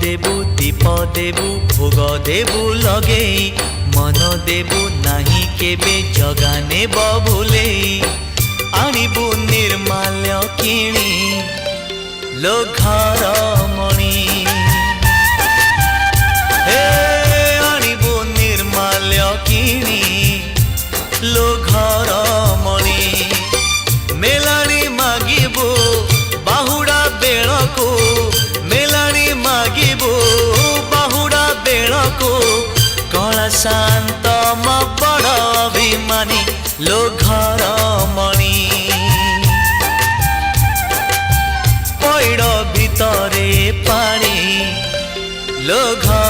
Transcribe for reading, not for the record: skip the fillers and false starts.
देबु दीप देबु भोग देबु लगे मन देबु नाही केबे जगा नेब भूले आनिबु निर्माल्य किणी लो घर मणि हे आनिबु निर्माल्य किणी लो घर मणि मेलाणी मागिबु बाहुड़ा बेलको मेलाणी मागिबु बाहुड़ा बेलको कला शांत म बड़ अभिमानी लो घर मणि पैड़ भितरे पानी लो घर